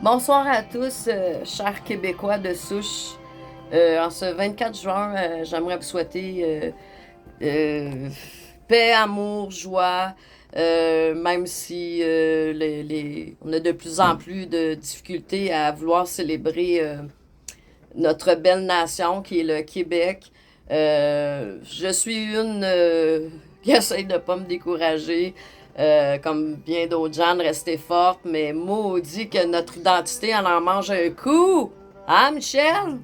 Bonsoir à tous, chers Québécois de souche. En ce 24 juin, j'aimerais vous souhaiter euh, paix, amour, joie, même si on a de plus en plus de difficultés à vouloir célébrer notre belle nation qui est le Québec. Je suis une qui essaye de ne pas me décourager, comme bien d'autres gens, de rester forte, mais maudit que notre identité en mange un coup. Hein, Michel?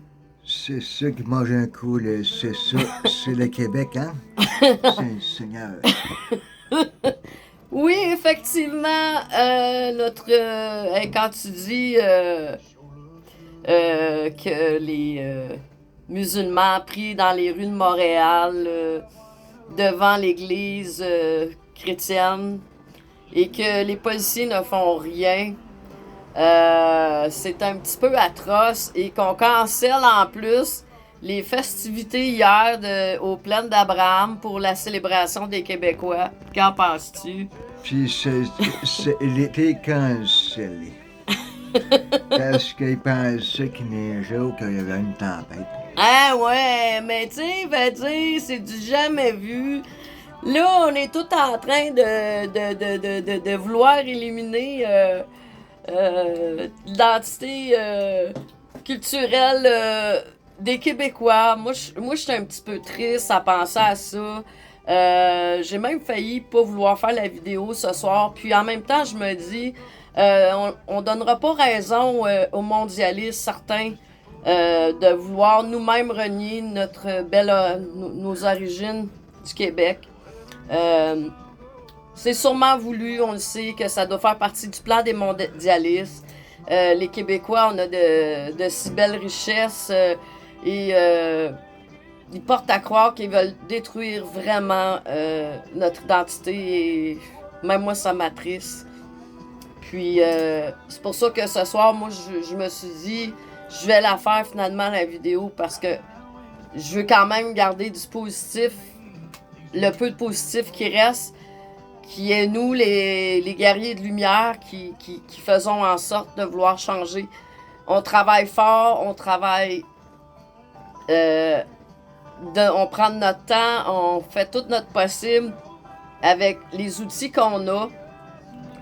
C'est ça qui mange un coup, c'est ça, c'est le Québec, hein? Seigneur. Oui, effectivement, quand tu dis que les musulmans pris dans les rues de Montréal devant l'église chrétienne et que les policiers ne font rien, c'est un petit peu atroce et qu'on cancelle en plus les festivités hier aux plaines d'Abraham pour la célébration des Québécois. Qu'en penses-tu? Puis il était cancellé. Parce qu'il pensait qu'il neigeait ou qu'il y avait une tempête. Ah ouais, mais tu sais, c'est du jamais vu. Là, on est tout en train de vouloir éliminer l'identité culturelle des Québécois. Moi, je suis un petit peu triste à penser à ça. J'ai même failli pas vouloir faire la vidéo ce soir. Puis en même temps, je me dis, on donnera pas raison aux mondialistes certains de vouloir nous-mêmes renier nos origines du Québec. Euh, c'est sûrement voulu, on le sait, que ça doit faire partie du plan des mondialistes. Les Québécois, on a de si belles richesses et ils portent à croire qu'ils veulent détruire vraiment notre identité et même moi, ça m'attriste. Puis c'est pour ça que ce soir, moi, je me suis dit, je vais la faire finalement, la vidéo, parce que je veux quand même garder du positif, le peu de positif qui reste, qui est nous, les guerriers de lumière, qui faisons en sorte de vouloir changer. On travaille fort, on travaille, euh, on prend notre temps, on fait tout notre possible avec les outils qu'on a.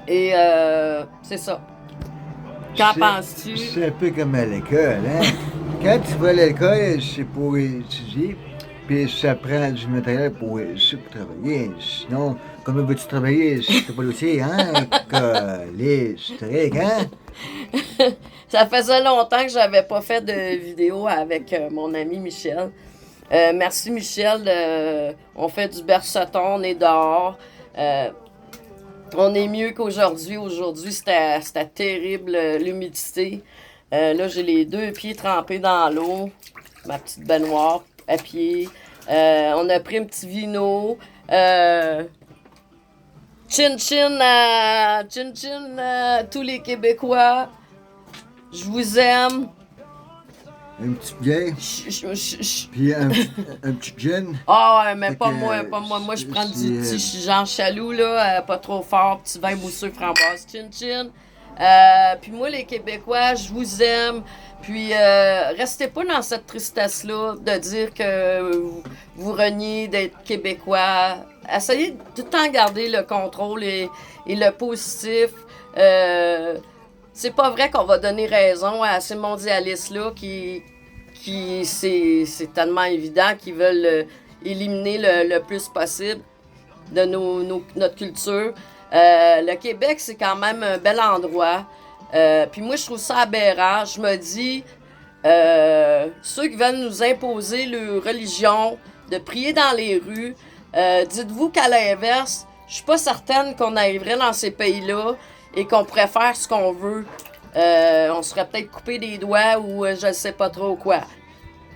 Et c'est ça. Qu'en penses-tu? C'est un peu comme à l'école, hein? Quand tu vas à l'école, c'est pour étudier, puis ça prend du matériel pour travailler. Sinon, comment veux-tu travailler si t'as pas l'outil, hein? Les strict, hein? Ça faisait longtemps que j'avais pas fait de vidéo avec mon ami Michel. Merci Michel. On fait du berceton, on est dehors. On est mieux qu'aujourd'hui. Aujourd'hui, c'était terrible, l'humidité. Là, j'ai les deux pieds trempés dans l'eau. Ma petite baignoire à pied. On a pris un petit vino. Chin chin à tous les Québécois. Je vous aime. Un petit bière, puis un petit gin. Ah ouais, mais Fait pas que moi, pas moi. Moi, je prends du c'est petit Jean Chaloux, là, pas trop fort, petit vin mousseux framboise, chin chin. Puis moi, les Québécois, je vous aime. Puis restez pas dans cette tristesse-là de dire que vous reniez d'être Québécois. Essayez de tout le temps garder le contrôle et le positif. C'est pas vrai qu'on va donner raison à ces mondialistes-là qui c'est tellement évident qu'ils veulent éliminer le plus possible de notre culture. Le Québec, c'est quand même un bel endroit. Puis moi, je trouve ça aberrant. Je me dis, ceux qui veulent nous imposer leur religion, de prier dans les rues, dites-vous qu'à l'inverse, je suis pas certaine qu'on arriverait dans ces pays-là et qu'on pourrait faire ce qu'on veut. On serait peut-être coupé des doigts ou je sais pas trop quoi.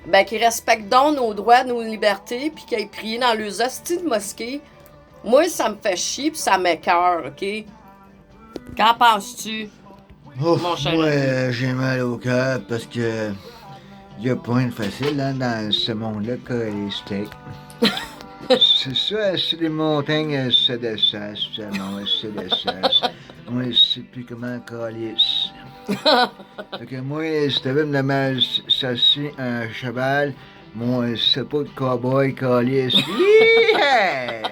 Ben, qu'ils respectent donc nos droits, nos libertés, puis qu'ils aillent prier dans leurs hosties de mosquée. Moi, ça me fait chier, puis ça m'écoeure, OK? Qu'en penses-tu, Ouf, mon cher moi, ami? j'ai mal au cœur parce que y a pas une facile hein, dans ce monde-là que les steaks. C'est ça, c'est les montagnes, ça descend, ça monte, ça descend. moi, je sais plus comment calice. Fait que moi, si t'avais me chercher un cheval, moi, c'est pas de cowboy calice. Yeah!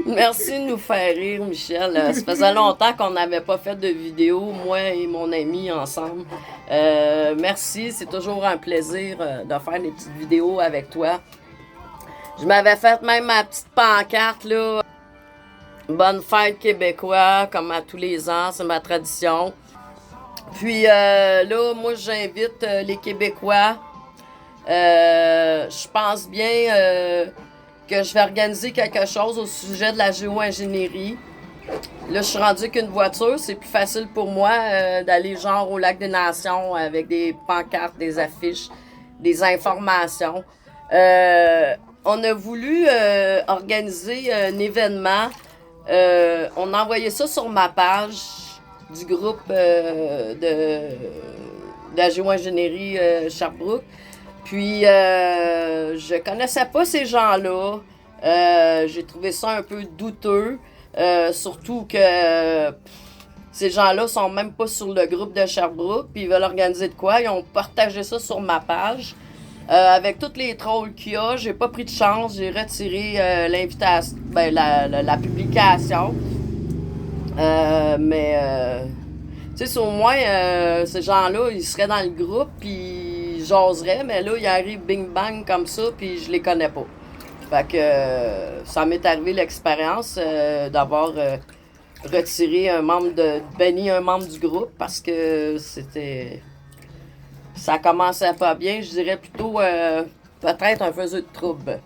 Merci de nous faire rire, Michel. Ça faisait longtemps qu'on n'avait pas fait de vidéo, moi et mon ami ensemble. Merci, c'est toujours un plaisir de faire des petites vidéos avec toi. Je m'avais fait même ma petite pancarte, là. Bonne fête québécois, comme à tous les ans, c'est ma tradition. Puis là, moi, j'invite les Québécois. Je pense bien que je vais organiser quelque chose au sujet de la géo-ingénierie. Là, je suis rendue qu'une voiture, c'est plus facile pour moi d'aller genre au Lac des Nations avec des pancartes, des affiches, des informations. On a voulu organiser un événement. On a envoyé ça sur ma page du groupe de la géo-ingénierie Sherbrooke. Puis, je connaissais pas ces gens-là. J'ai trouvé ça un peu douteux. Surtout que ces gens-là sont même pas sur le groupe de Sherbrooke. Puis, ils veulent organiser de quoi. Ils ont partagé ça sur ma page. Avec tous les trolls qu'il y a, j'ai pas pris de chance. J'ai retiré l'invitation, la publication. Tu sais, au moins, ces gens-là, ils seraient dans le groupe, puis ils jaseraient, mais là, il arrive bing-bang comme ça, puis je les connais pas. Fait que ça m'est arrivé l'expérience d'avoir retiré banni un membre du groupe, parce que ça commençait pas bien, je dirais plutôt peut-être un faiseux de trouble.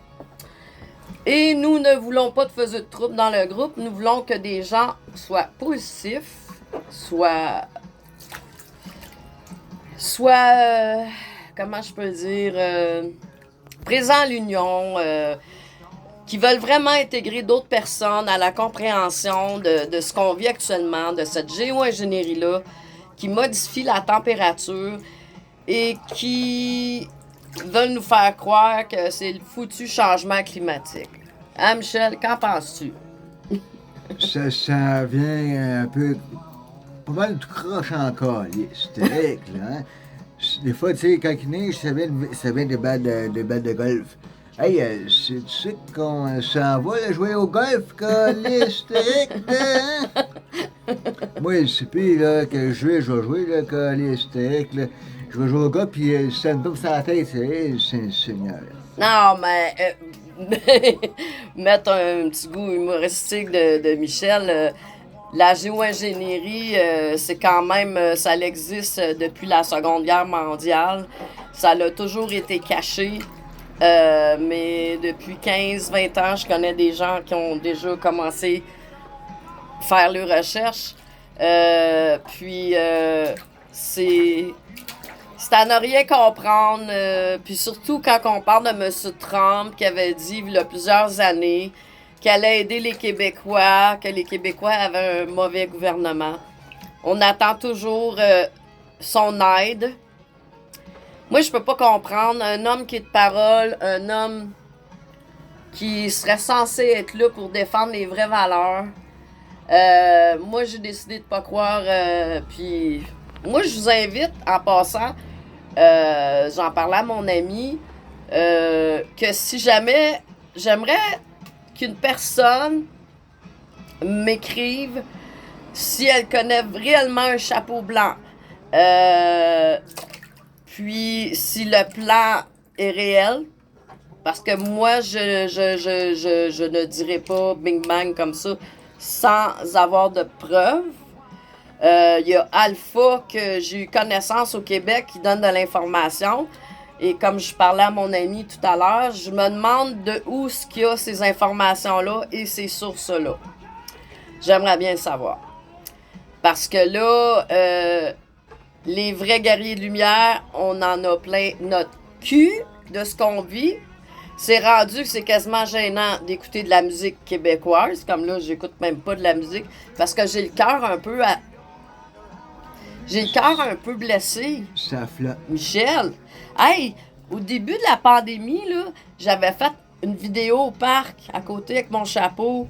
Et nous ne voulons pas de faiseux de trouble dans le groupe, nous voulons que des gens soient positifs, soit comment je peux dire, présents à l'union, qui veulent vraiment intégrer d'autres personnes à la compréhension de ce qu'on vit actuellement, de cette géo-ingénierie-là, qui modifie la température et qui veulent nous faire croire que c'est le foutu changement climatique. Hein, Michel, qu'en penses-tu? Ça vient un peu pas mal tout croche encore, c'est terrible, hein? Des fois, tu sais, quand il neige, ça vient des balles de golf. Hey, c'est tu sais qu'on s'en va là, jouer au golf, c'est hein? Moi, je sais plus là, que je vais jouer, là, là. Je vais jouer au golf, puis ça me tombe sur la tête, c'est un seigneur. Non, mais mettre un petit goût humoristique de Michel. La géo-ingénierie, c'est quand même, ça existe depuis la Seconde Guerre mondiale. Ça a toujours été caché. Mais depuis 15-20 ans, je connais des gens qui ont déjà commencé à faire leurs recherches. C'est à ne rien comprendre. Puis surtout quand on parle de M. Trump qui avait dit il y a plusieurs années qu'il allait aider les Québécois, que les Québécois avaient un mauvais gouvernement. On attend toujours son aide. Moi, je peux pas comprendre un homme qui est de parole, un homme qui serait censé être là pour défendre les vraies valeurs. Moi, j'ai décidé de pas croire. Puis, moi, je vous invite, en passant, j'en parlais à mon ami, que si jamais, j'aimerais qu'une personne m'écrive si elle connaît réellement un chapeau blanc. Puis, si le plan est réel, parce que moi, je ne dirais pas bing bang comme ça sans avoir de preuves. Il y a Alpha que j'ai eu connaissance au Québec qui donne de l'information. Et comme je parlais à mon ami tout à l'heure, je me demande de où est-ce qu'il y a ces informations-là et ces sources-là. J'aimerais bien le savoir. Parce que là, les vrais guerriers de lumière, on en a plein notre cul de ce qu'on vit. C'est rendu que c'est quasiment gênant d'écouter de la musique québécoise. Comme là, j'écoute même pas de la musique parce que j'ai le cœur un peu blessé. Ça flotte. Michel, hey, au début de la pandémie, là, j'avais fait une vidéo au parc à côté avec mon chapeau.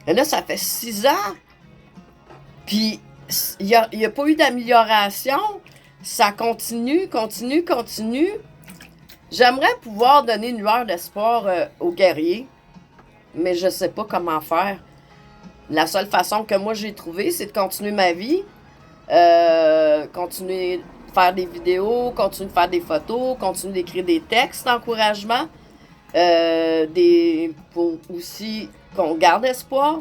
Mais là, ça fait 6 ans. Puis, il n'y a pas eu d'amélioration. Ça continue. J'aimerais pouvoir donner une lueur d'espoir aux guerriers, mais je sais pas comment faire. La seule façon que moi j'ai trouvée, c'est de continuer ma vie, continuer de faire des vidéos, continuer de faire des photos, continuer d'écrire des textes d'encouragement, pour aussi qu'on garde espoir.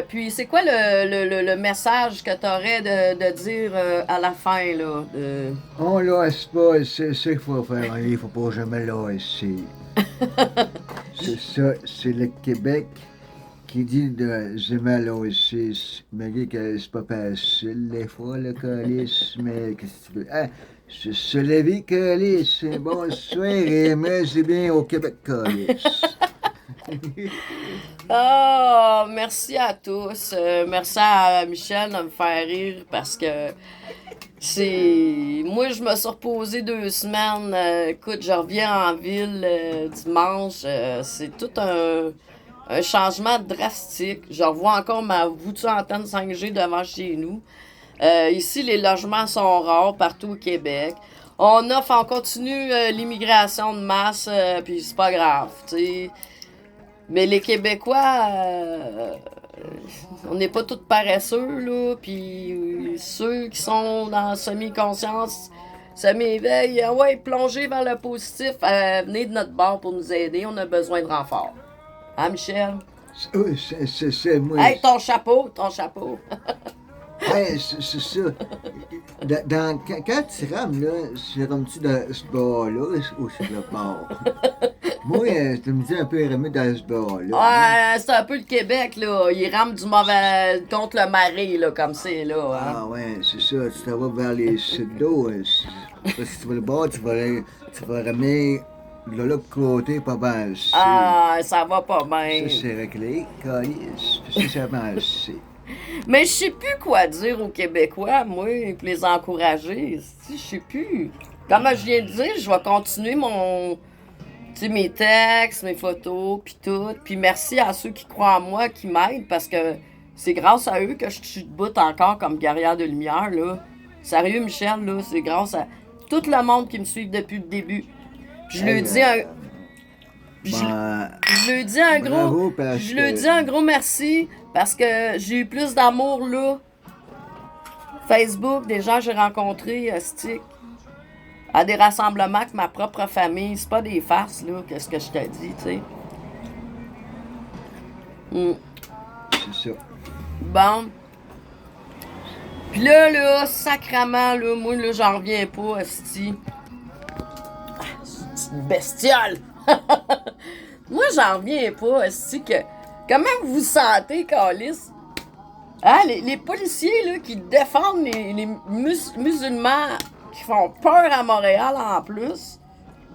Puis c'est quoi le message que tu aurais de dire à la fin là? On lâche pas, c'est ça qu'il faut faire. Il faut pas jamais lâcher. C'est ça, c'est le Québec qui dit de jamais lâcher. Malgré que c'est pas facile, des fois, le calice, mais qu'est-ce que tu veux? Ah, se lever, calice, c'est bon soir et c'est bien au Québec, calice. Oh, merci à tous. Merci à Michel de me faire rire parce que c'est. Moi, je me suis reposée 2 semaines. Écoute, je reviens en ville dimanche. C'est tout un changement drastique. Je revois encore ma voûtée antenne 5G devant chez nous. Ici, les logements sont rares partout au Québec. On continue l'immigration de masse, puis c'est pas grave, tu sais. Mais les Québécois, on n'est pas tous paresseux, là. Puis ceux qui sont dans semi-conscience, semi-éveil, ouais, plongez vers le positif, venez de notre bord pour nous aider. On a besoin de renfort. Hein, Michel? Oui, c'est moi. Hey, ton chapeau! Hey, c'est ça. Quand tu rames, là, c'est rames-tu dans ce bord-là ou sur le bord? Moi, je me dis un peu ramé dans ce bord-là. Ouais, c'est un peu le Québec, là. Il rame du mauvais contre le marais, là, comme c'est, là. Hein? Ah ouais, c'est ça. Tu t'en vas vers les sites d'eau. Parce que si tu vas le bord, tu vas ramener de l'autre côté pas mal. Ah, ça va pas bien. Ça, c'est réglé. Calice. Ça, ça marche. Mais je sais plus quoi dire aux Québécois, moi, pour les encourager. Je sais plus. Comme je viens de dire, je vais continuer mes textes, mes photos, puis tout. Puis merci à ceux qui croient en moi, qui m'aident, parce que c'est grâce à eux que je suis debout encore comme guerrière de lumière, là. Sérieux, Michel, là, c'est grâce à tout le monde qui me suit depuis le début. Puis je lui dis un gros merci parce que j'ai eu plus d'amour là. Facebook, des gens que j'ai rencontrés, à des rassemblements que ma propre famille. C'est pas des farces, là, qu'est-ce que je t'ai dit, tu sais. C'est ça. Bon. Puis là, sacrament, là, moi, là, j'en reviens pas, esti. C'est une bestiole! Moi, j'en reviens pas, esti, que... Comment vous vous sentez, câlisse? Hein, les policiers, là, qui défendent les musulmans qui font peur à Montréal, en plus,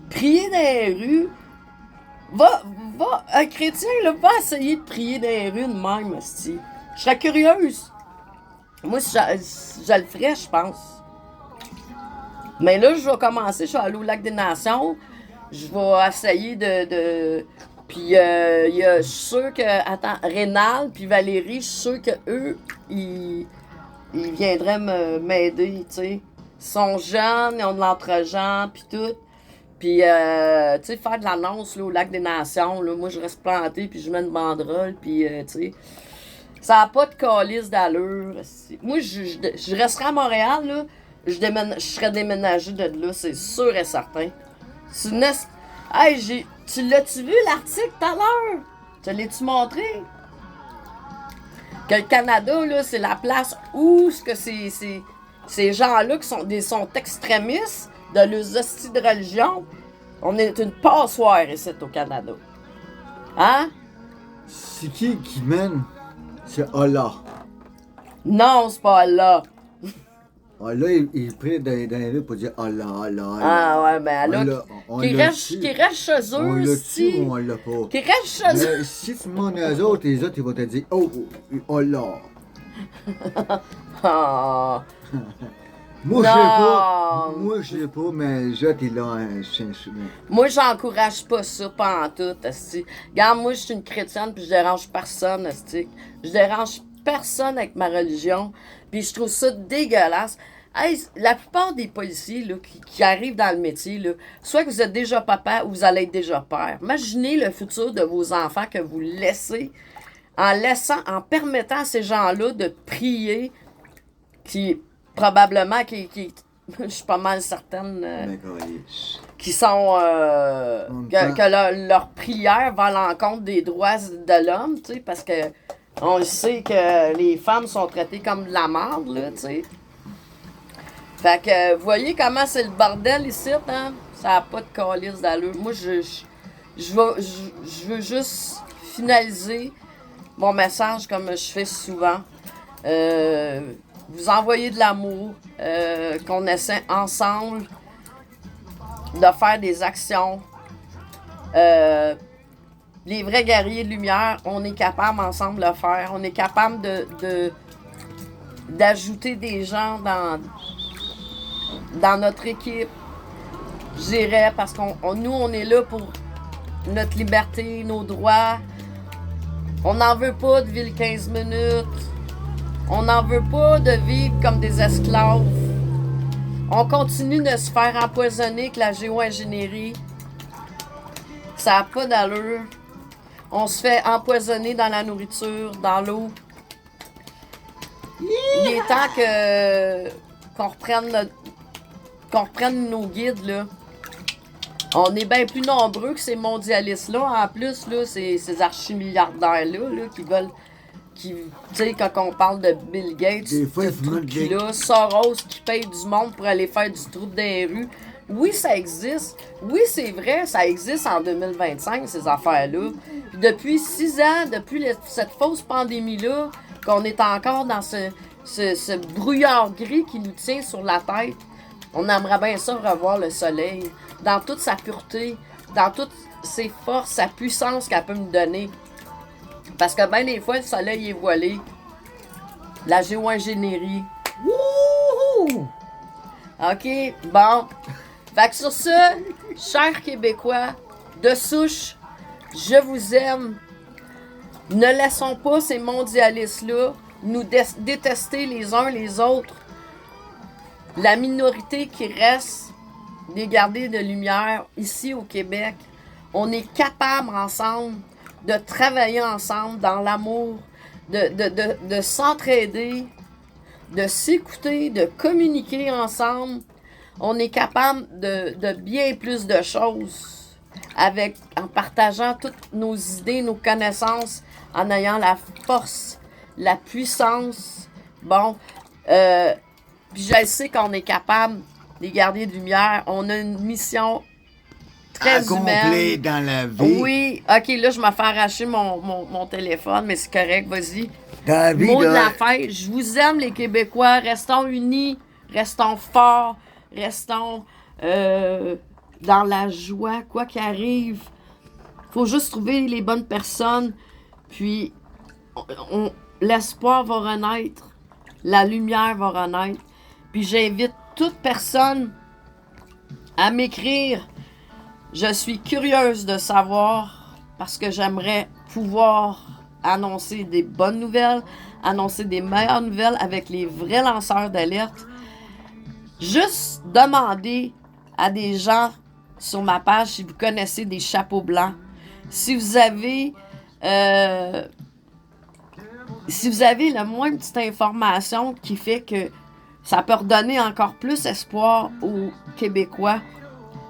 prier dans les rues. Un chrétien, là, va essayer de prier dans les rues de même, esti. Je serais curieuse. Moi, je le ferais, je pense. Mais là, je vais commencer. Je vais aller au Lac des Nations. Je vais essayer de... Puis, je suis sûr que... Attends, Rénal puis Valérie, je suis sûr qu'eux, ils viendraient m'aider, tu sais. Ils sont jeunes, ils ont de l'entre-gens, puis tout. Puis, tu sais, faire de l'annonce là, au Lac des Nations, là, moi, je reste planté, puis je mets une banderole, puis, tu sais... Ça n'a pas de calice d'allure. Moi, je resterai à Montréal, là. Je serais déménagé de là, c'est sûr et certain. Hey, tu l'as-tu vu, l'article, tout à l'heure? Te l'ai-tu montré? Que le Canada, là, c'est la place où ces gens-là qui sont extrémistes de leurs hosties de religion, on est une passoire ici au Canada. Hein? C'est qui mène? C'est Allah. Non, c'est pas Allah. Allah, il prie dans les rues pour dire Allah, Allah, Allah. Ah ouais, ben Allah, qui reste chez eux, on l'a-tu ou on l'a pas? Qui reste chez eux. Si tu demandes aux autres, les autres, ils vont te dire, oh, Allah. Ah. Moi, je Non. sais pas. Moi, je sais pas, mais les autres, ils l'ont souvent. Moi, j'encourage pas ça, pas en tout, esti. Regarde, moi, je suis une chrétienne, puis je dérange personne, esti. Je dérange personne avec ma religion, puis je trouve ça dégueulasse. Hey, la plupart des policiers là, qui arrivent dans le métier, là, soit que vous êtes déjà papa ou vous allez être déjà père. Imaginez le futur de vos enfants que vous laissez, en permettant à ces gens-là de prier, qui probablement, je suis pas mal certaine, D'accord, yes. qui sont que leur prière va à l'encontre des droits de l'homme, tu sais, parce que on le sait que les femmes sont traitées comme de la merde, là, tu sais. Fait que vous voyez comment c'est le bordel ici, hein? Ça n'a pas de calice d'allure. Moi, je veux juste finaliser mon message comme je fais souvent. Vous envoyer de l'amour, qu'on essaie ensemble de faire des actions. Les vrais guerriers de lumière, on est capable ensemble de le faire. On est capable d'ajouter des gens dans notre équipe. Je dirais, parce nous, on est là pour notre liberté, nos droits. On n'en veut pas de ville 15 minutes. On n'en veut pas de vivre comme des esclaves. On continue de se faire empoisonner avec la géo-ingénierie. Ça n'a pas d'allure. On se fait empoisonner dans la nourriture, dans l'eau. Il est temps qu'on reprenne nos guides, là. On est bien plus nombreux que ces mondialistes-là. En plus, là, ces archimilliardaires-là, là, qui veulent... Tu sais, quand on parle de Bill Gates, Des fois, il faut mettre des... là, Soros qui paye du monde pour aller faire du trou dans les rues. Oui, ça existe. Oui, c'est vrai, ça existe en 2025, ces affaires-là. Puis depuis 6 ans, depuis cette fausse pandémie-là, qu'on est encore dans ce brouillard gris qui nous tient sur la tête, on aimerait bien ça revoir le soleil, dans toute sa pureté, dans toutes ses forces, sa puissance qu'elle peut nous donner. Parce que bien des fois, le soleil est voilé. La géo-ingénierie. Wouhou! OK, bon. Fait que sur ce, chers Québécois, de souche, je vous aime. Ne laissons pas ces mondialistes-là nous détester les uns les autres. La minorité qui reste des gardiens de lumière ici au Québec, on est capable ensemble de travailler ensemble dans l'amour, de s'entraider, de s'écouter, de communiquer ensemble. On est capable de bien plus de choses en partageant toutes nos idées, nos connaissances, en ayant la force, la puissance. Bon, puis je sais qu'on est capable, les gardiens de lumière, on a une mission très accompli humaine. dans la vie. Oui, ok, là, je me fais arracher mon téléphone, mais c'est correct, vas-y. Dans la vie, Mot de là, la fête, je vous aime, les Québécois. Restons unis, restons forts, restons dans la joie, quoi qu'il arrive. Faut juste trouver les bonnes personnes, puis l'espoir va renaître, la lumière va renaître. Puis j'invite toute personne à m'écrire. Je suis curieuse de savoir, parce que j'aimerais pouvoir annoncer des bonnes nouvelles, annoncer des meilleures nouvelles avec les vrais lanceurs d'alerte. Juste demander à des gens sur ma page si vous connaissez des chapeaux blancs. Si vous avez la moindre petite information qui fait que ça peut redonner encore plus espoir aux Québécois,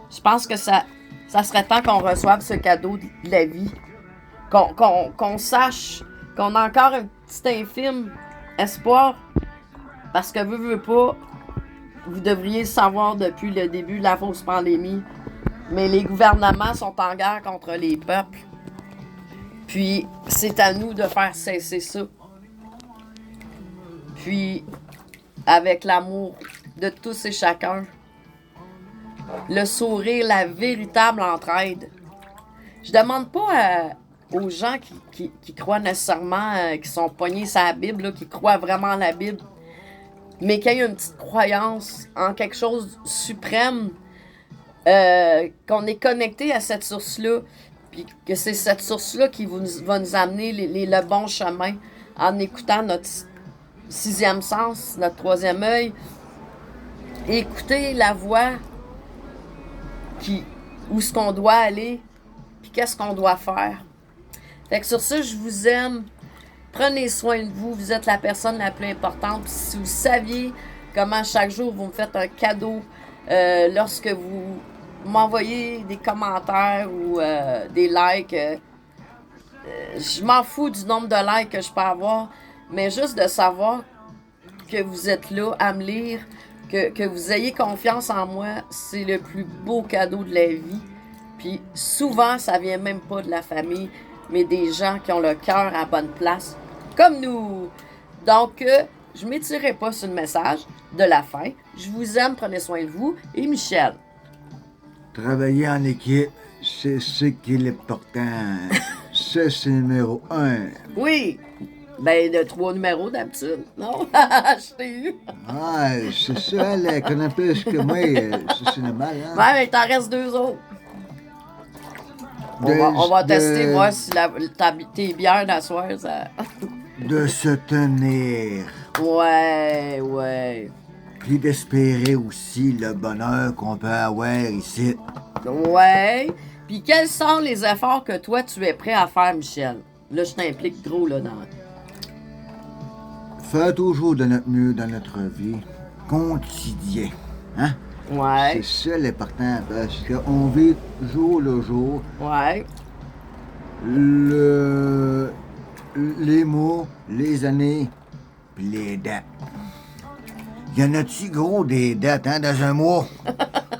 je pense que ça serait temps qu'on reçoive ce cadeau de la vie. Qu'on sache qu'on a encore un petit infime espoir. Parce que veux pas, vous devriez le savoir depuis le début de la fausse pandémie. Mais les gouvernements sont en guerre contre les peuples. Puis c'est à nous de faire cesser ça. Puis avec l'amour de tous et chacun. Le sourire, la véritable entraide. Je demande pas aux gens qui croient nécessairement, qui sont pognés sur la Bible, là, qui croient vraiment à la Bible. mais qu'il y ait une petite croyance en quelque chose de suprême, qu'on est connecté à cette source-là, puis que c'est cette source-là qui va nous amener le bon chemin en écoutant notre sixième sens, notre troisième œil, écouter la voix où est-ce qu'on doit aller, puis qu'est-ce qu'on doit faire. Fait que sur ça, je vous aime. Prenez soin de vous. Vous êtes la personne la plus importante. Puis si vous saviez comment chaque jour vous me faites un cadeau lorsque vous m'envoyez des commentaires ou des likes, je m'en fous du nombre de likes que je peux avoir, mais juste de savoir que vous êtes là à me lire, que vous ayez confiance en moi, c'est le plus beau cadeau de la vie. Puis souvent, ça vient même pas de la famille, mais des gens qui ont le cœur à la bonne place, comme nous. Donc, je ne m'étirerai pas sur le message de la fin. Je vous aime, prenez soin de vous. Et Michel. Travailler en équipe, c'est ce qui est important. Ça, c'est numéro 1. Oui. Ben, de 3 numéros d'habitude, non? Je t'ai eu. Ah, c'est ça, elle connaît plus que moi. C'est normal, hein? Ouais, mais il t'en reste 2 autres. On va tester, voir si tes bières d'asseoir, ça... De se tenir. Ouais. Puis d'espérer aussi le bonheur qu'on peut avoir ici. Ouais. Puis quels sont les efforts que toi, tu es prêt à faire, Michel? Là, je t'implique gros, là, dans... Faire toujours de notre mieux dans notre vie quotidien. Hein? Ouais. C'est ça l'important, parce qu'on vit jour le jour. Ouais. Les mois, les années, puis les dates. Y en a-tu gros des dates, hein, dans un mois?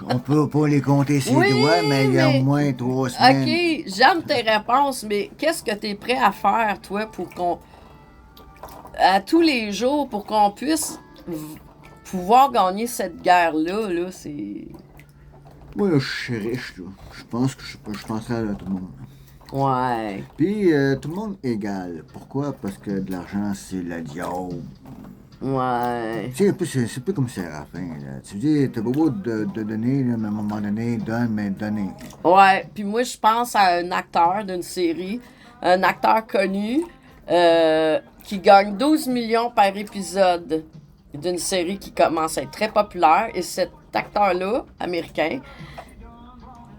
On peut pas les compter ses doigts, mais il y a au moins 3 semaines. OK, j'aime tes réponses, mais qu'est-ce que tu es prêt à faire, toi, pour qu'on... à tous les jours, pour qu'on puisse pouvoir gagner cette guerre-là, là, c'est... Moi, je suis riche, là. Je pense que je penserais à tout le monde. Ouais. Puis, tout le monde égal. Pourquoi? Parce que de l'argent, c'est la diable. Ouais. Tu sais, c'est un peu comme Séraphin, là. Tu dis, t'as beau de donner, là, mais à un moment donné, donne, mais donner. Ouais, puis moi, je pense à un acteur d'une série, un acteur connu, qui gagne 12 millions par épisode d'une série qui commence à être très populaire. Et cet acteur-là, américain,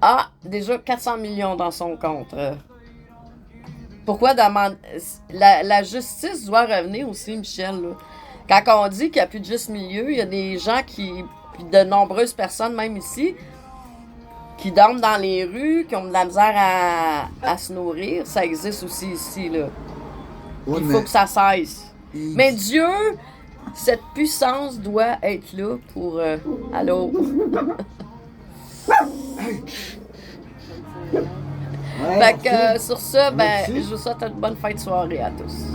a déjà 400 millions dans son compte. Pourquoi demander... La justice doit revenir aussi, Michel, là. Quand on dit qu'il n'y a plus de juste milieu, il y a des gens puis de nombreuses personnes, même ici, qui dorment dans les rues, qui ont de la misère à se nourrir. Ça existe aussi ici, là. Ouais, Il faut que ça cesse. Mais Dieu, cette puissance doit être là pour... allô? Ouais, Fait que sur ça, ben, merci. je vous souhaite une bonne fin de soirée à tous.